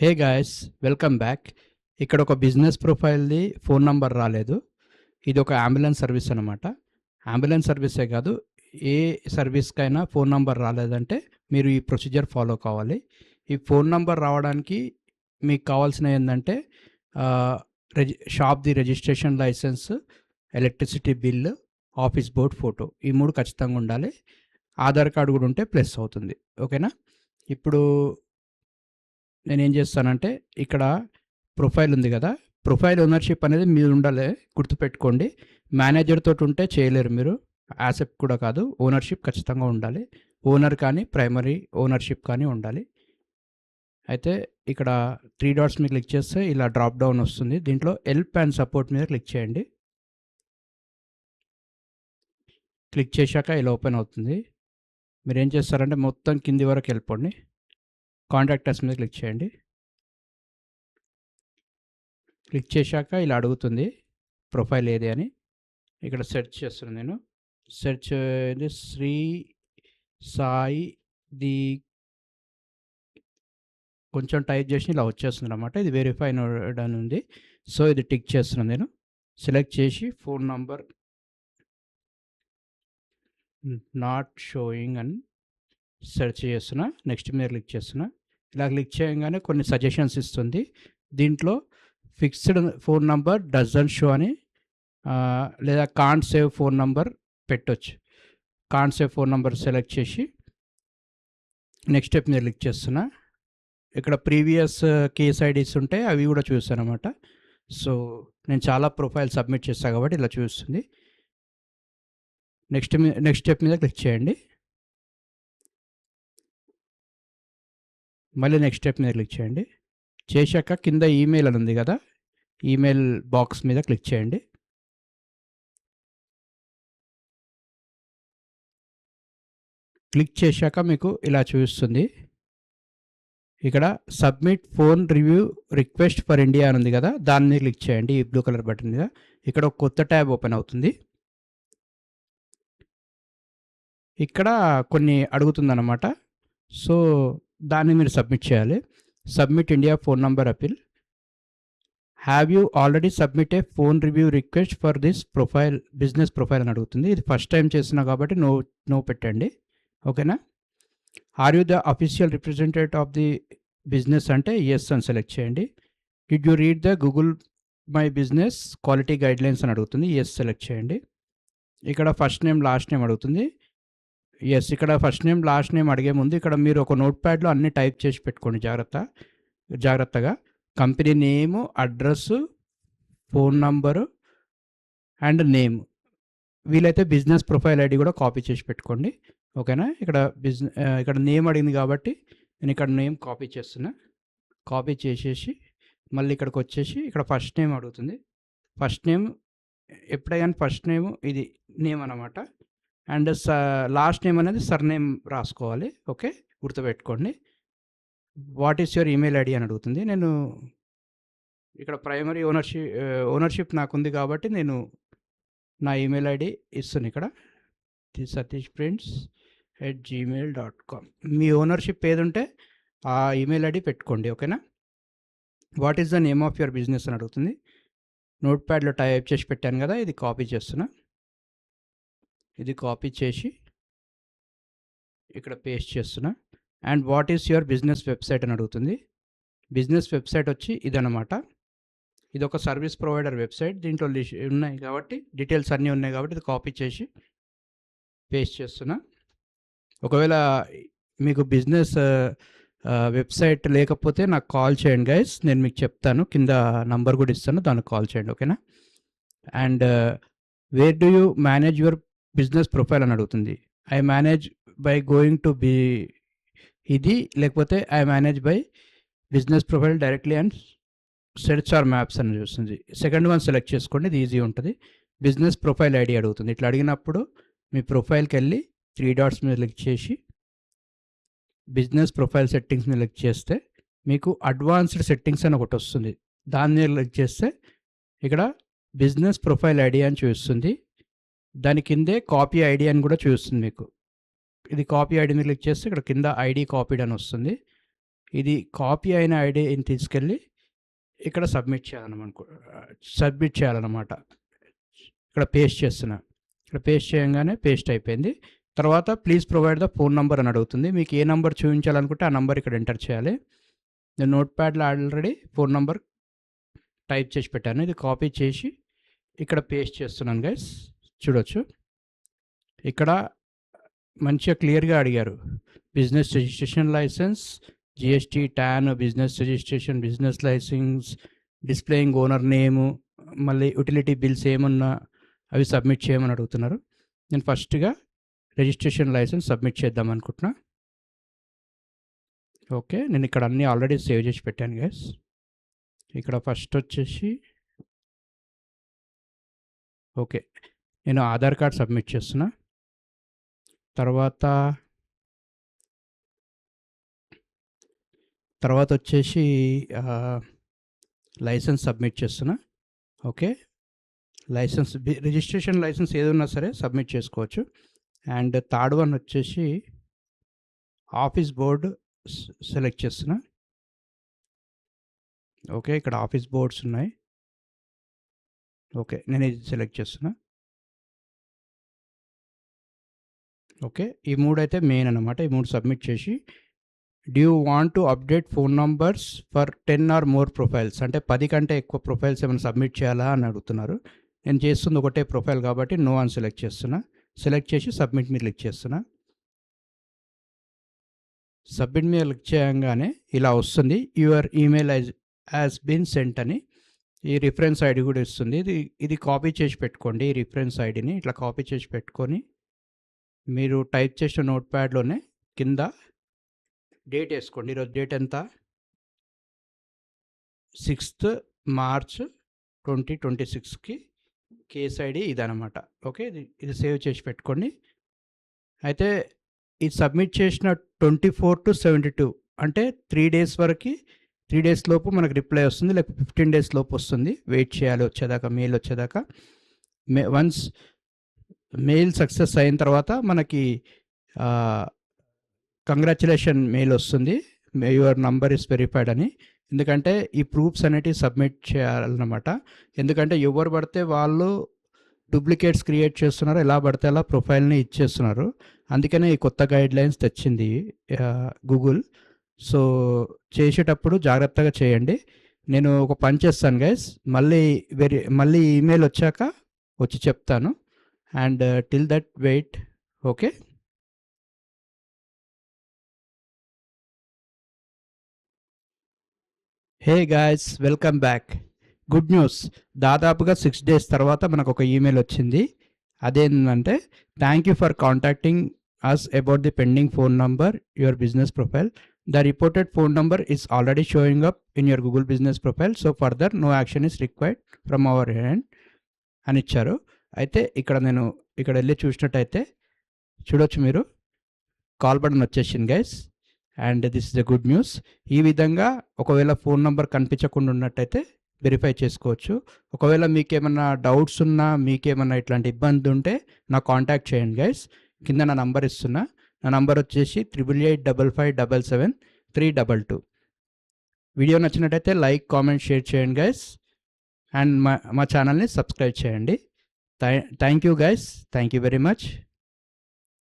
హే guys, welcome back. ఇక్కడ ఒక business ప్రొఫైల్ది phone number రాలేదు. ఇది ఒక అంబులెన్స్ సర్వీస్ అనమాట. అంబులెన్స్ సర్వీసే కాదు, ఏ సర్వీస్కైనా ఫోన్ నంబర్ రాలేదంటే మీరు ఈ ప్రొసీజర్ ఫాలో కావాలి. ఈ ఫోన్ నంబర్ రావడానికి మీకు కావాల్సినవి ఏంటంటే షాప్ది registration licence, electricity bill, office board photo, ఈ 3 ఖచ్చితంగా ఉండాలి. ఆధార్ కార్డు కూడా ఉంటే ప్లస్ అవుతుంది. ఓకేనా? ఇప్పుడు నేనేం చేస్తానంటే ఇక్కడ ప్రొఫైల్ ఉంది కదా, ప్రొఫైల్ ఓనర్షిప్ అనేది మీరు ఉండాలి, గుర్తుపెట్టుకోండి. మేనేజర్ తోటి ఉంటే చేయలేరు మీరు, యాసెప్ట్ కూడా కాదు, ఓనర్షిప్ ఖచ్చితంగా ఉండాలి. ఓనర్ కానీ ప్రైమరీ ఓనర్షిప్ కానీ ఉండాలి. అయితే ఇక్కడ 3 డాట్స్ మీద క్లిక్ చేస్తే ఇలా డ్రాప్ డౌన్ వస్తుంది. దీంట్లో హెల్ప్ అండ్ సపోర్ట్ మీద క్లిక్ చేయండి. క్లిక్ చేశాక ఇలా ఓపెన్ అవుతుంది. మీరు ఏం చేస్తారంటే మొత్తం కింది వరకు వెళ్ళిపోండి. కాంటాక్టర్స్ మీద క్లిక్ చేయండి. క్లిక్ చేశాక ఇలా అడుగుతుంది ప్రొఫైల్ ఏది అని. ఇక్కడ సెర్చ్ చేస్తున్నాను నేను. సెర్చ్ ఇది శ్రీ సాయి ది కొంచెం టైప్ చేసి ఇలా వచ్చేస్తుంది అనమాట. ఇది వెరిఫైడ్ అని ఉంది. సో ఇది టిక్ చేస్తున్నాను నేను. సెలెక్ట్ చేసి ఫోన్ నంబర్ నాట్ షోయింగ్ అని సెర్చ్ చేస్తున్నా. నెక్స్ట్ మీద క్లిక్ చేస్తున్నా. ఇలా క్లిక్ చేయగానే కొన్ని సజెషన్స్ ఇస్తుంది. దీంట్లో fixed phone number doesn't show అని, లేదా కాంట్ సేవ్ ఫోన్ నంబర్ పెట్టొచ్చు. Can't save phone number select చేసి నెక్స్ట్ స్టెప్ మీద క్లిక్ చేస్తున్నా. ఇక్కడ ప్రీవియస్ కేస్ ఐడీస్ ఉంటాయి, అవి కూడా చూస్తాను అనమాట. సో నేను చాలా ప్రొఫైల్ సబ్మిట్ చేస్తాను కాబట్టి ఇలా చూస్తుంది. నెక్స్ట్ స్టెప్ మీద క్లిక్ చేయండి. మళ్ళీ నెక్స్ట్ స్టెప్ మీద క్లిక్ చేయండి. చేశాక కింద ఈమెయిల్ అని ఉంది కదా, ఈమెయిల్ బాక్స్ మీద క్లిక్ చేయండి. క్లిక్ చేశాక మీకు ఇలా చూస్తుంది. ఇక్కడ submit phone review request for India అని ఉంది కదా, దాని మీద క్లిక్ చేయండి. ఈ బ్లూ కలర్ బటన్ మీద. ఇక్కడ ఒక కొత్త ట్యాబ్ ఓపెన్ అవుతుంది. ఇక్కడ కొన్ని అడుగుతుందన్నమాట. సో దాన్ని మీరు సబ్మిట్ చేయాలి. Submit India phone number appeal. Have you already submit A phone review request for this profile, business profile అని అడుగుతుంది. ఇది ఫస్ట్ టైం చేస్తున్నా కాబట్టి నో పెట్టండి. ఓకేనా? Are you the official representative of the business అంటే ఎస్ అని సెలెక్ట్ చేయండి. Did you read the Google my business quality guidelines అని అడుగుతుంది. ఎస్ సెలెక్ట్ చేయండి. ఇక్కడ ఫస్ట్ నేమ్ లాస్ట్ నేమ్ అడుగుతుంది. ఎస్. ఇక్కడ ఫస్ట్ నేమ్ లాస్ట్ నేమ్ అడిగే ముందు ఇక్కడ మీరు ఒక నోట్ ప్యాడ్లో అన్నీ టైప్ చేసి పెట్టుకోండి జాగ్రత్తగా. Company name, address, phone number and name. వీలైతే బిజినెస్ ప్రొఫైల్ ఐడి కూడా కాపీ చేసి పెట్టుకోండి. ఓకేనా? ఇక్కడ నేమ్ అడిగింది కాబట్టి నేను ఇక్కడ నేమ్ కాపీ చేస్తున్నా. కాపీ చేసేసి మళ్ళీ ఇక్కడికి వచ్చేసి ఇక్కడ ఫస్ట్ నేమ్ అడుగుతుంది. ఫస్ట్ నేమ్ ఎప్పుడైనా ఫస్ట్ నేమ్ ఇది నేమ్ అనమాట. అండ్ లాస్ట్ నేమ్ అనేది సర్నేమ్ రాసుకోవాలి. ఓకే, గుర్తుపెట్టుకోండి. What is your email ID అని అడుగుతుంది. నేను ఇక్కడ ప్రైమరీ ఓనర్షిప్ నాకుంది కాబట్టి నేను నా ఈమెయిల్ ఐడి ఇస్తాను. ఇక్కడ satish.prints@gmail.com. మీ ఓనర్షిప్ ఏది ఉంటే ఆ ఈమెయిల్ ఐడి పెట్టుకోండి. ఓకేనా? What is the name of your business అని అడుగుతుంది. నోట్ ప్యాడ్లో టైప్ చేసి పెట్టాను కదా, ఇది కాపీ చేస్తున్నా. ఇది కాపీ చేసి ఇక్కడ పేస్ట్ చేస్తున్నా. And what is your business website అని అడుగుతుంది. బిజినెస్ వెబ్సైట్ వచ్చి ఇదనమాట. ఇది ఒక సర్వీస్ ప్రొవైడర్ వెబ్సైట్. దీంట్లో ఉన్నాయి కాబట్టి డీటెయిల్స్ అన్నీ ఉన్నాయి కాబట్టి ఇది కాపీ చేసి పేస్ట్ చేస్తున్నా. ఒకవేళ మీకు బిజినెస్ వెబ్సైట్ లేకపోతే నాకు కాల్ చేయండి గైస్, నేను మీకు చెప్తాను. కింద నంబర్ కూడా ఇస్తాను, దానికి కాల్ చేయండి. ఓకేనా? And where do you manage your business profile అని అడుగుతుంది. I manage by going to be ఇది, లేకపోతే I manage by business profile directly and search are maps అని చూస్తుంది. సెకండ్ వన్ సెలెక్ట్ చేసుకోండి, ఇది ఈజీ ఉంటుంది. బిజినెస్ ప్రొఫైల్ ఐడి అడుగుతుంది. ఇట్లా అడిగినప్పుడు మీ ప్రొఫైల్కి వెళ్ళి 3 డాట్స్ మీద క్లిక్ చేసి బిజినెస్ ప్రొఫైల్ సెట్టింగ్స్ మీద క్లిక్ చేస్తే మీకు అడ్వాన్స్డ్ సెట్టింగ్స్ అని ఒకటి వస్తుంది. దాని మీద క్లిక్ చేస్తే ఇక్కడ బిజినెస్ ప్రొఫైల్ ఐడి అని చూస్తుంది. దాని కిందే కాపీ ఐడి అని కూడా చూస్తుంది మీకు. ఇది కాపీ ఐడి మీద క్లిక్ చేస్తే ఇక్కడ కింద ఐడి కాపీడ్ అని వస్తుంది. ఇది కాపీ అయిన ఐడిని తీసుకెళ్ళి ఇక్కడ సబ్మిట్ చేయాలన్నమాట. ఇక్కడ పేస్ట్ చేస్తున్నా. ఇక్కడ పేస్ట్ చేయగానే పేస్ట్ అయిపోయింది. తర్వాత please provide the phone number అని అడుగుతుంది. మీకు ఏ నెంబర్ చూపించాలనుకుంటే ఆ నెంబర్ ఇక్కడ ఎంటర్ చేయాలి. నేను నోట్ ప్యాడ్లో ఆల్రెడీ ఫోన్ నెంబర్ టైప్ చేసి పెట్టాను. ఇది కాపీ చేసి ఇక్కడ పేస్ట్ చేస్తున్నాను గైస్. చూడొచ్చు ఇక్కడ మంచిగా క్లియర్గా అడిగారు. Business registration licence, GST, TAN, business registration, business licence, displaying owner name, మళ్ళీ యుటిలిటీ బిల్స్ ఏమున్నా అవి సబ్మిట్ చేయమని అడుగుతున్నారు. నేను ఫస్ట్గా రిజిస్ట్రేషన్ లైసెన్స్ సబ్మిట్ చేద్దాం అనుకుంటున్నా. ఓకే, నేను ఇక్కడ అన్నీ ఆల్రెడీ సేవ్ చేసి పెట్టాను గైస్. ఇక్కడ ఫస్ట్ వచ్చేసి ఓకే, నేను ఆధార్ కార్డ్ సబ్మిట్ చేస్తున్నా. తర్వాత వచ్చేసి లైసెన్స్ సబ్మిట్ చేస్తున్నా. ఓకే, లైసెన్స్ రిజిస్ట్రేషన్ లైసెన్స్ ఏదన్నా సరే సబ్మిట్ చేసుకోవచ్చు. అండ్ థర్డ్ వన్ వచ్చేసి ఆఫీస్ బోర్డు సెలెక్ట్ చేస్తున్నా. ఓకే, ఇక్కడ ఆఫీస్ బోర్డ్స్ ఉన్నాయి. ఓకే, నేను ఇది సెలెక్ట్ చేస్తున్నా. ఓకే, ఈ మూడు అయితే మెయిన్ అనమాట. ఈ మూడు సబ్మిట్ చేసి do you want to update phone numbers for 10 or more profiles, అంటే 10 కంటే ఎక్కువ ప్రొఫైల్స్ ఏమైనా సబ్మిట్ చేయాలా అని అడుగుతున్నారు. నేను చేస్తుంది ఒకటే ప్రొఫైల్ కాబట్టి నో అని సెలెక్ట్ చేస్తున్నా. సెలెక్ట్ చేసి సబ్మిట్ మీద క్లిక్ చేస్తున్నా. సబ్మిట్ మీద క్లిక్ చేయగానే ఇలా వస్తుంది, your email has been sent అని. ఈ రిఫరెన్స్ ఐడి కూడా ఇస్తుంది. ఇది కాపీ చేసి పెట్టుకోండి. ఈ రిఫరెన్స్ ఐడిని ఇట్లా కాపీ చేసి పెట్టుకొని మీరు టైప్ చేసిన నోట్ ప్యాడ్లోనే కింద డేట్ వేసుకోండి. ఈరోజు డేట్ ఎంత? 6th March 2026కి కేస్ ఐడి ఇదనమాట. ఓకే, ఇది సేవ్ చేసి పెట్టుకోండి. అయితే ఇది సబ్మిట్ చేసిన 24 to 72 అంటే 3 days వరకు, 3 days లోపు మనకు రిప్లై వస్తుంది, లేకపోతే 15 days లోపు వస్తుంది. వెయిట్ చేయాలి వచ్చేదాకా, మెయిల్ వచ్చేదాకా. వన్స్ మెయిల్ సక్సెస్ అయిన తర్వాత మనకి కంగ్రాచులేషన్ మెయిల్ వస్తుంది, యువర్ నంబర్ ఇస్ వెరిఫైడ్ అని. ఎందుకంటే ఈ ప్రూఫ్స్ అనేటివి సబ్మిట్ చేయాలన్నమాట. ఎందుకంటే ఎవరు పడితే వాళ్ళు డూప్లికేట్స్ క్రియేట్ చేస్తున్నారు, ఎలా పడితే అలా ప్రొఫైల్ని ఇచ్చేస్తున్నారు. అందుకనే ఈ కొత్త గైడ్లైన్స్ తెచ్చింది గూగుల్. సో చేసేటప్పుడు జాగ్రత్తగా చేయండి. నేను ఒక పని చేస్తాను గైస్, మళ్ళీ ఈమెయిల్ వచ్చాక వచ్చి చెప్తాను. And till that wait. Okay, hey guys, welcome back. Good news, దాదాపుగా 6 days తర్వాత మనకు ఒక ఈమెయిల్ వచ్చింది. అదేంటంటే, thank you for contacting us about the pending phone number, your business profile. The reported phone number is already showing up in your Google business profile. So further no action is required from our end అని ఇచ్చారు. అయితే నేను ఇక్కడ వెళ్ళి చూసినట్టయితే చూడొచ్చు, మీరు call button వచ్చేసింది guys. And this is the good news. ఈ విధంగా ఒకవేళ ఫోన్ నెంబర్ కనిపించకుండా ఉన్నట్టయితే వెరిఫై చేసుకోవచ్చు. ఒకవేళ మీకేమన్నా డౌట్స్ ఉన్నా, మీకేమన్నా ఇట్లాంటి ఇబ్బంది ఉంటే నాకు కాంటాక్ట్ చేయండి గైస్. కింద నా నంబర్ ఇస్తున్నా. నా నంబర్ వచ్చేసి 8885577322. వీడియో నచ్చినట్టయితే లైక్, కామెంట్, షేర్ చేయండి గైస్. అండ్ మా ఛానల్ని సబ్స్క్రైబ్ చేయండి. Thank you guys, thank you very much.